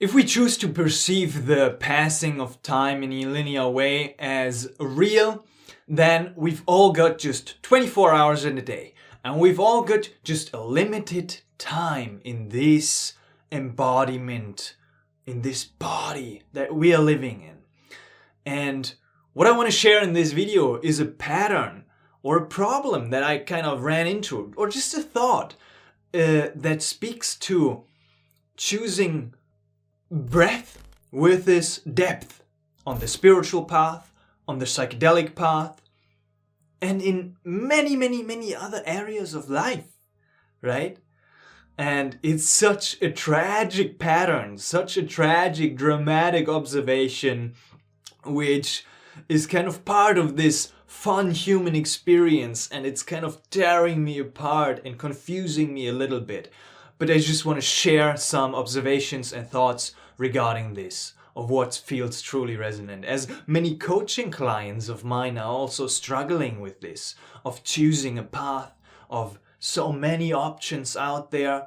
If we choose to perceive the passing of time in a linear way as real, then we've all got just 24 hours in a day. And we've all got just a limited time in this embodiment, in this body that we are living in. And what I want to share in this video is a pattern or a problem that I kind of ran into, or just a thought that speaks to choosing breadth with this depth on the spiritual path, on the psychedelic path, and in many other areas of life, right? And it's such a tragic pattern, such a tragic, dramatic observation, which is kind of part of this fun human experience, and it's kind of tearing me apart and confusing me a little bit. But I just want to share some observations and thoughts regarding this, of what feels truly resonant, as many coaching clients of mine are also struggling with this, of choosing a path, of so many options out there,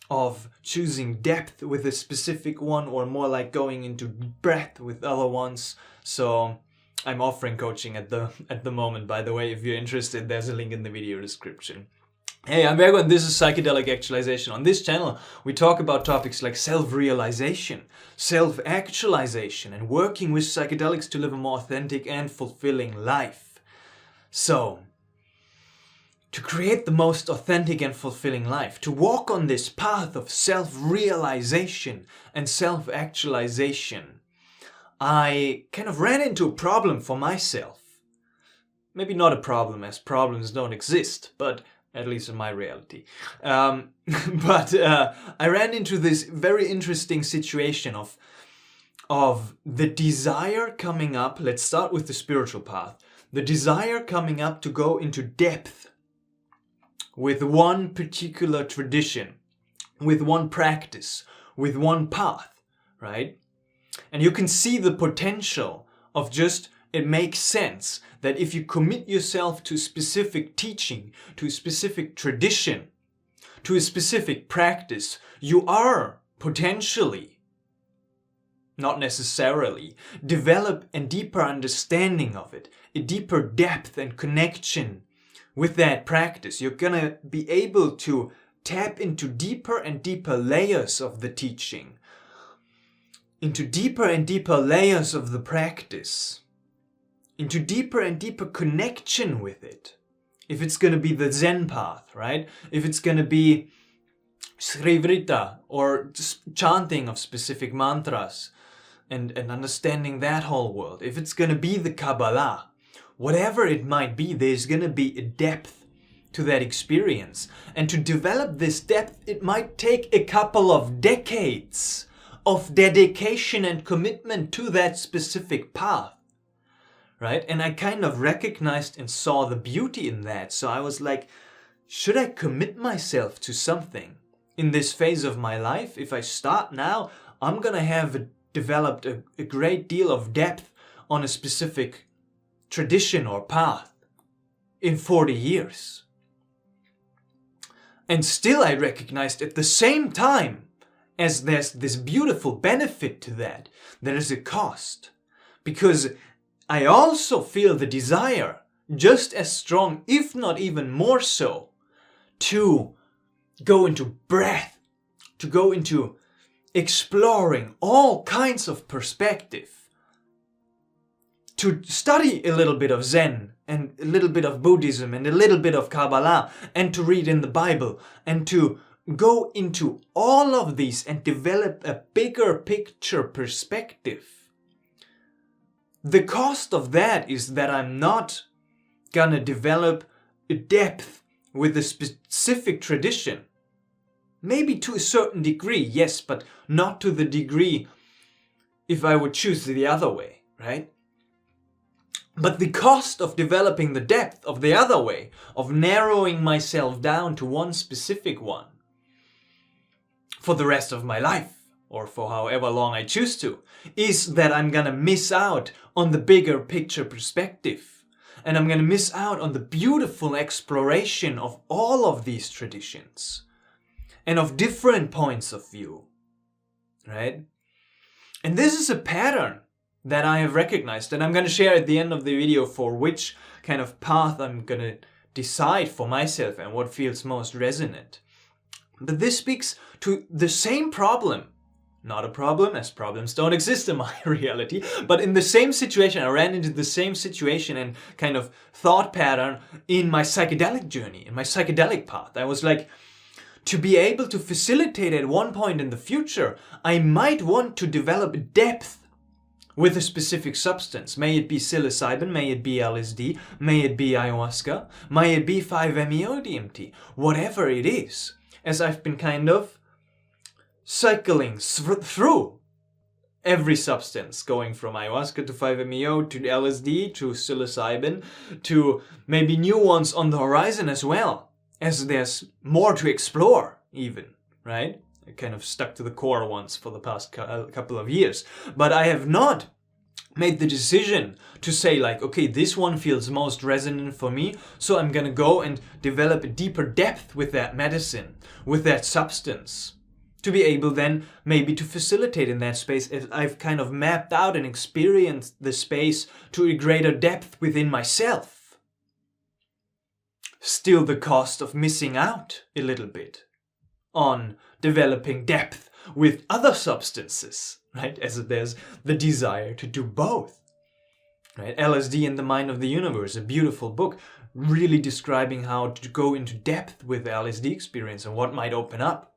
of choosing depth with a specific one, or more like going into breadth with other ones. So I'm offering coaching at the moment, by the way. If you're interested, there's a link in the video description. Hey, I'm Virgo and this is Psychedelic Actualization. On this channel, we talk about topics like self-realization, self-actualization, and working with psychedelics to live a more authentic and fulfilling life. So, to create the most authentic and fulfilling life, to walk on this path of self-realization and self-actualization, I kind of ran into a problem for myself. Maybe not a problem, as problems don't exist, but at least in my reality. I ran into this very interesting situation of the desire coming up. Let's start with the spiritual path. The desire coming up to go into depth with one particular tradition, with one practice, with one path, right? And you can see the potential of just, it makes sense that if you commit yourself to specific teaching, to a specific tradition, to a specific practice, you are potentially, not necessarily, develop a deeper understanding of it, a deeper depth and connection with that practice. You're gonna be able to tap into deeper and deeper layers of the teaching, into deeper and deeper layers of the practice, into deeper and deeper connection with it. If it's going to be the Zen path, right? If it's going to be Sri Vrita, or just chanting of specific mantras and understanding that whole world. If it's going to be the Kabbalah, whatever it might be, there's going to be a depth to that experience. And to develop this depth, it might take a couple of decades of dedication and commitment to that specific path. Right? And I kind of recognized and saw the beauty in that. So I was like, should I commit myself to something in this phase of my life? If I start now, I'm gonna have developed a great deal of depth on a specific tradition or path in 40 years. And still I recognized at the same time, as there's this beautiful benefit to that, there is a cost. Because I also feel the desire, just as strong, if not even more so, to go into breadth, to go into exploring all kinds of perspective, to study a little bit of Zen and a little bit of Buddhism and a little bit of Kabbalah, and to read in the Bible, and to go into all of these and develop a bigger picture perspective. The cost of that is that I'm not gonna develop a depth with a specific tradition. Maybe to a certain degree, yes, but not to the degree if I would choose the other way, right? But the cost of developing the depth of the other way, of narrowing myself down to one specific one for the rest of my life, or for however long I choose to, is that I'm gonna miss out on the bigger picture perspective. And I'm gonna miss out on the beautiful exploration of all of these traditions and of different points of view, right? And this is a pattern that I have recognized, and I'm going to share at the end of the video for which kind of path I'm going to decide for myself and what feels most resonant. But this speaks to the same problem. Not a problem, as problems don't exist in my reality, but in the same situation, I ran into the same situation and kind of thought pattern in my psychedelic journey, in my psychedelic path. I was like, to be able to facilitate at one point in the future, I might want to develop depth with a specific substance. May it be psilocybin, may it be LSD, may it be ayahuasca, may it be 5-MeO-DMT, whatever it is, as I've been kind of cycling through every substance, going from ayahuasca to 5-MeO to LSD to psilocybin to maybe new ones on the horizon as well, as there's more to explore even, right? I kind of stuck to the core ones for the past couple of years, but I have not made the decision to say like, okay, this one feels most resonant for me, so I'm gonna go and develop a deeper depth with that medicine, with that substance, to be able then maybe to facilitate in that space if I've kind of mapped out and experienced the space to a greater depth within myself. Still the cost of missing out a little bit on developing depth with other substances, right? As there's the desire to do both, right? LSD and the Mind of the Universe, a beautiful book, really describing how to go into depth with the LSD experience and what might open up.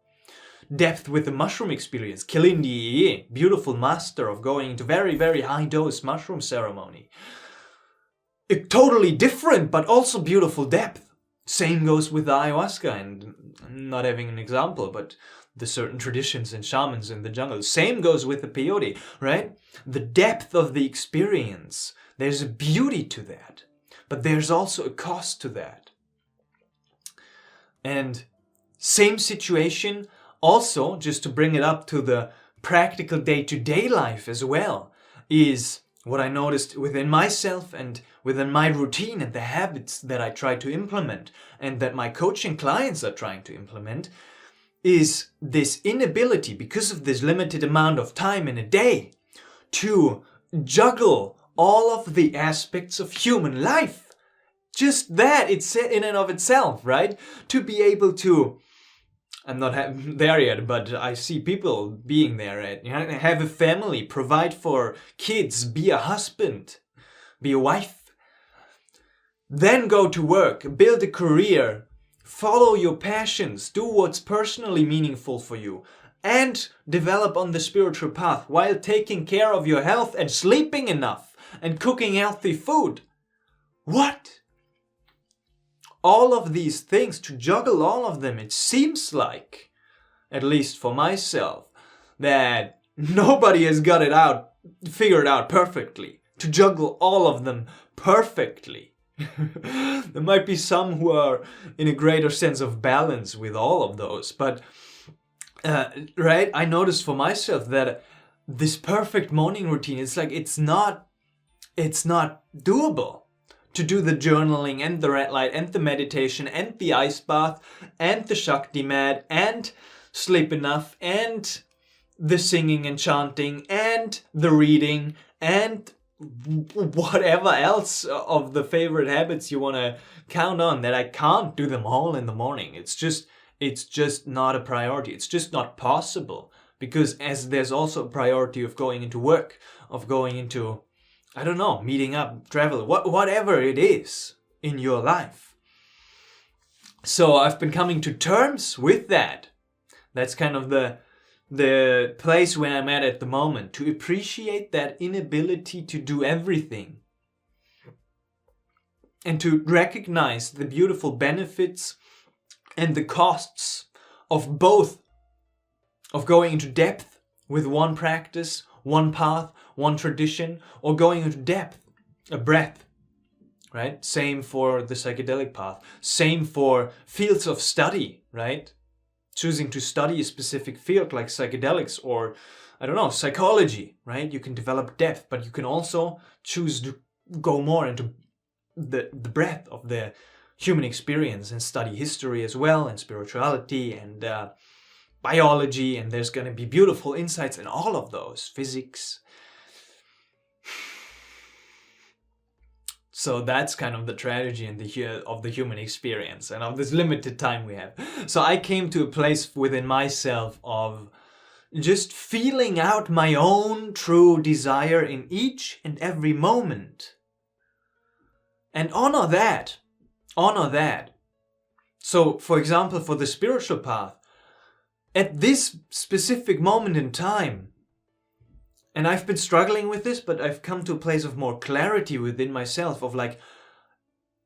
Depth with the mushroom experience. Kilindi, beautiful master of going into very, very high dose mushroom ceremony. A totally different but also beautiful depth. Same goes with the ayahuasca, and I'm not having an example, but the certain traditions and shamans in the jungle. Same goes with the peyote, right? The depth of the experience. There's a beauty to that, but there's also a cost to that. And same situation. Also, just to bring it up to the practical day-to-day life as well, is what I noticed within myself and within my routine and the habits that I try to implement and that my coaching clients are trying to implement, is this inability, because of this limited amount of time in a day, to juggle all of the aspects of human life. Just that, it's in and of itself, right? To be able to, I'm not there yet, but I see people being there, right? Have a family, provide for kids, be a husband, be a wife. Then go to work, build a career, follow your passions, do what's personally meaningful for you, and develop on the spiritual path while taking care of your health and sleeping enough and cooking healthy food. What? All of these things, to juggle all of them, it seems like, at least for myself, that nobody has got it out, figured out perfectly, to juggle all of them perfectly. There might be some who are in a greater sense of balance with all of those, but right, I noticed for myself that this perfect morning routine, it's like it's not doable. To do the journaling and the red light and the meditation and the ice bath and the Shakti mat and sleep enough and the singing and chanting and the reading and whatever else of the favorite habits you want to count on, that I can't do them all in the morning. It's just not a priority. It's just not possible, because as there's also a priority of going into work, of going into, I don't know, meeting up, travel, whatever it is in your life. So I've been coming to terms with that. That's kind of the place where I'm at the moment, to appreciate that inability to do everything. And to recognize the beautiful benefits and the costs of both, of going into depth with one practice, one path, one tradition, or going into depth, a breadth, right? Same for the psychedelic path. Same for fields of study, right? Choosing to study a specific field like psychedelics or, I don't know, psychology, right? You can develop depth, but you can also choose to go more into the breadth of the human experience and study history as well, and spirituality and biology, and there's going to be beautiful insights in all of those, physics. So that's kind of the tragedy of the human experience and of this limited time we have. So I came to a place within myself of just feeling out my own true desire in each and every moment. And honor that. Honor that. So, for example, for the spiritual path, at this specific moment in time, and I've been struggling with this, but I've come to a place of more clarity within myself of like,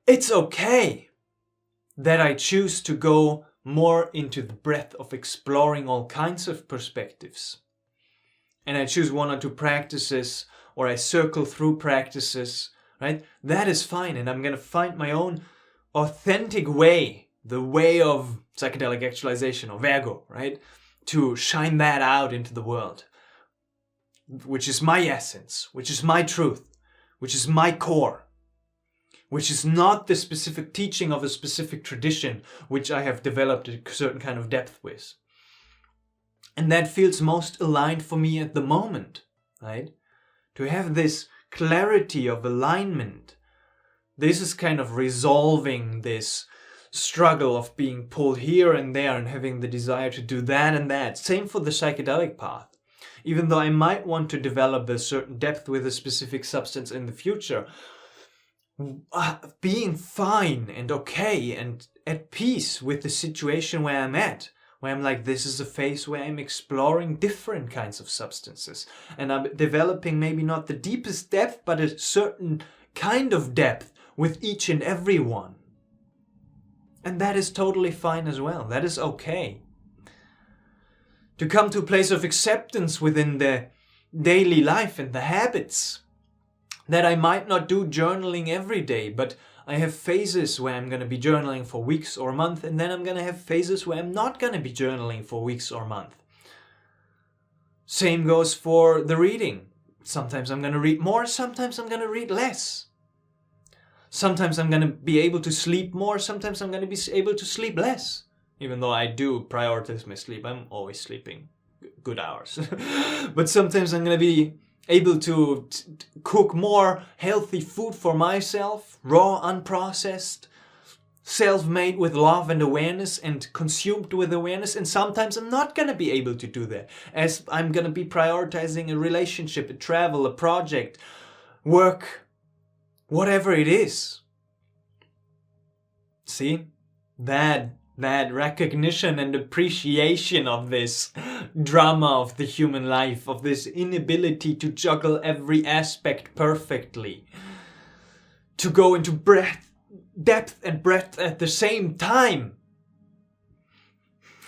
it's okay that I choose to go more into the breadth of exploring all kinds of perspectives. And I choose one or two practices, or I circle through practices, right? That is fine, and I'm going to find my own authentic way, the way of psychedelic actualization, or Virgo, right? To shine that out into the world, which is my essence, which is my truth, which is my core, which is not the specific teaching of a specific tradition which I have developed a certain kind of depth with. And that feels most aligned for me at the moment, right? To have this clarity of alignment. This is kind of resolving this struggle of being pulled here and there and having the desire to do that and that. Same for the psychedelic path. Even though I might want to develop a certain depth with a specific substance in the future, being fine and okay and at peace with the situation where I'm at, where I'm like, this is a phase where I'm exploring different kinds of substances and I'm developing maybe not the deepest depth, but a certain kind of depth with each and every one. And that is totally fine as well. That is okay. To come to a place of acceptance within the daily life and the habits. That I might not do journaling every day, but I have phases where I'm going to be journaling for weeks or a month, and then I'm going to have phases where I'm not going to be journaling for weeks or a month. Same goes for the reading. Sometimes I'm going to read more, sometimes I'm going to read less. Sometimes I'm going to be able to sleep more, sometimes I'm going to be able to sleep less. Even though I do prioritize my sleep, I'm always sleeping good hours. But sometimes I'm going to be able to cook more healthy food for myself, raw, unprocessed, self-made with love and awareness and consumed with awareness. And sometimes I'm not going to be able to do that, as I'm going to be prioritizing a relationship, a travel, a project, work, whatever it is. See? That recognition and appreciation of this drama of the human life, of this inability to juggle every aspect perfectly, to go into depth and breadth at the same time.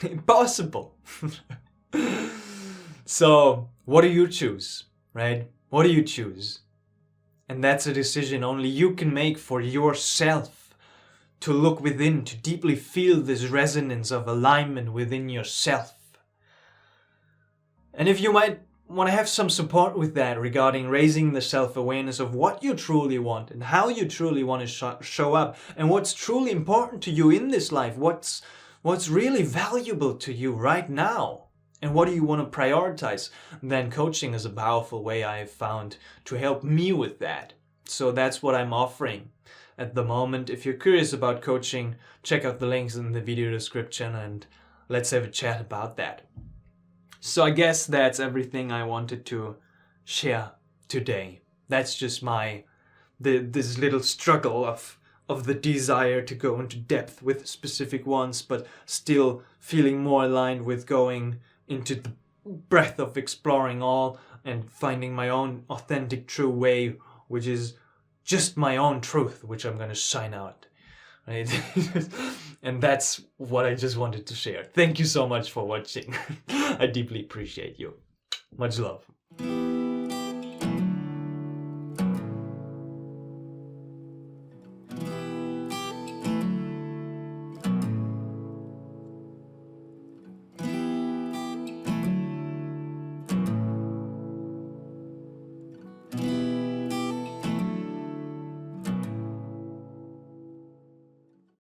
Impossible. So, what do you choose, right? What do you choose? And that's a decision only you can make for yourself. To look within, to deeply feel this resonance of alignment within yourself. And if you might want to have some support with that regarding raising the self-awareness of what you truly want and how you truly want to show up and what's truly important to you in this life, what's really valuable to you right now, and what do you want to prioritize, then coaching is a powerful way I have found to help me with that. So that's what I'm offering at the moment. If you're curious about coaching, check out the links in the video description and let's have a chat about that. So I guess that's everything I wanted to share today. That's just this little struggle of the desire to go into depth with specific ones, but still feeling more aligned with going into the breadth of exploring all and finding my own authentic true way, which is just my own truth, which I'm going to shine out, right? And that's what I just wanted to share. Thank you so much for watching. I deeply appreciate you. Much love.